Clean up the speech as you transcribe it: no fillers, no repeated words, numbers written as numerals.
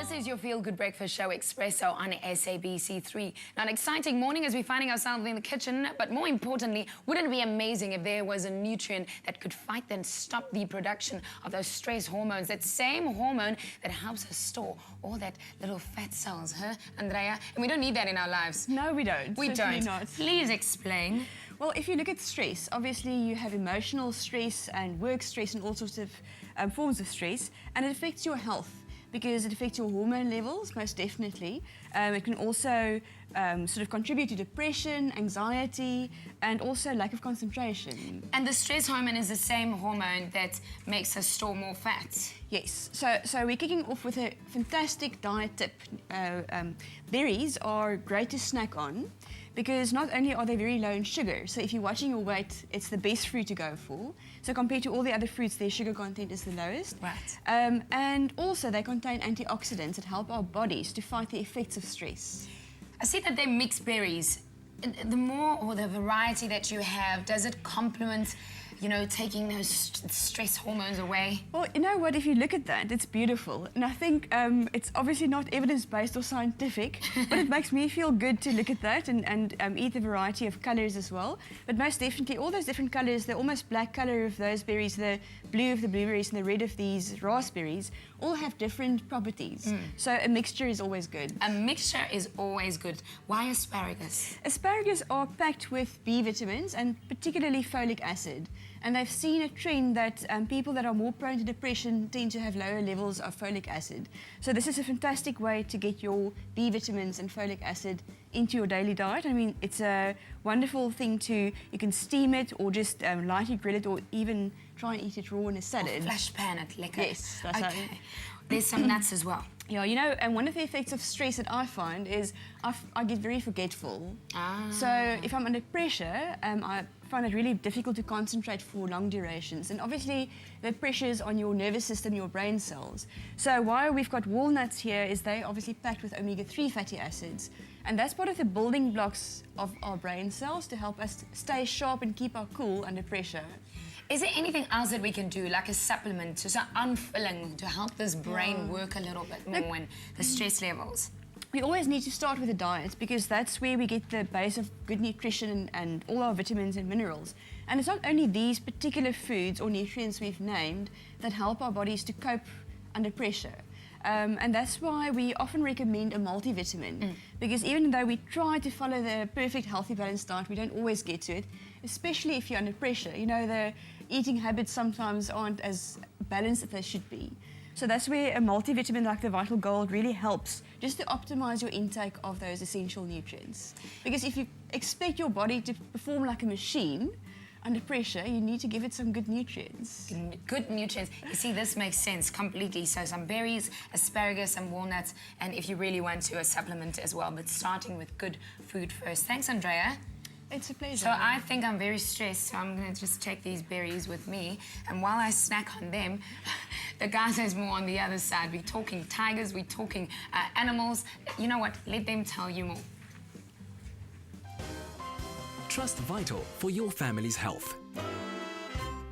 This is your Feel Good Breakfast Show Expresso on SABC3. Now, an exciting morning as we're finding ourselves in the kitchen, but more importantly, wouldn't it be amazing if there was a nutrient that could fight and stop the production of those stress hormones, that same hormone that helps us store all that little fat cells, huh, Andrea? And we don't need that in our lives. No, we don't. We Certainly don't. Not. Please explain. Well, if you look at stress, obviously you have emotional stress and work stress and all sorts of forms of stress, and it affects your health because it affects your hormone levels, most definitely. It can also sort of contribute to depression, anxiety, and also lack of concentration. And the stress hormone is the same hormone that makes us store more fat. Yes, so we're kicking off with a fantastic diet tip. Berries are great to snack on because not only are they very low in sugar, so if you're watching your weight, it's the best fruit to go for. So compared to all the other fruits, their sugar content is the lowest. Right. And also they contain antioxidants that help our bodies to fight the effects of stress. I see that they mix berries. The more or the variety that you have, does it complement, you know, taking those stress hormones away? Well, you know what, if you look at that, it's beautiful. And I think it's obviously not evidence-based or scientific, but it makes me feel good to look at that and eat a variety of colours as well. But most definitely, all those different colours, the almost black colour of those berries, the blue of the blueberries and the red of these raspberries, all have different properties. So a mixture is always good. A mixture is always good. Why asparagus? Asparagus are packed with B vitamins and particularly folic acid. And they've seen a trend that people that are more prone to depression tend to have lower levels of folic acid. So this is a fantastic way to get your B vitamins and folic acid into your daily diet. I mean, it's a wonderful thing you can steam it or just lightly grill it or even try and eat it raw in a salad. Or flash pan it, lekker. Yes, that's okay. right. There's some nuts as well. Yeah, you know, and one of the effects of stress that I find is I get very forgetful. So if I'm under pressure, I find it really difficult to concentrate for long durations. And obviously, the pressures on your nervous system, your brain cells. So why we've got walnuts here is they're obviously packed with omega-3 fatty acids. And that's part of the building blocks of our brain cells to help us stay sharp and keep our cool under pressure. Is there anything else that we can do, like a supplement, just an unfilling to help this brain work a little bit more in the stress levels? We always need to start with a diet because that's where we get the base of good nutrition and all our vitamins and minerals. And it's not only these particular foods or nutrients we've named that help our bodies to cope under pressure. And that's why we often recommend a multivitamin, because even though we try to follow the perfect healthy balanced diet, we don't always get to it, especially if you're under pressure. You know, the eating habits sometimes aren't as balanced as they should be. So that's where a multivitamin like the Vital Gold really helps, just to optimize your intake of those essential nutrients. Because if you expect your body to perform like a machine under pressure, you need to give it some good nutrients. Good nutrients. You see, this makes sense completely. So some berries, asparagus, and walnuts, and if you really want to, a supplement as well, but starting with good food first. Thanks, Andrea. It's a pleasure. So I think I'm very stressed, so I'm going to just take these berries with me, and while I snack on them, the guys is more on the other side. We're talking tigers, we're talking animals. You know what? Let them tell you more. Trust Vital for your family's health.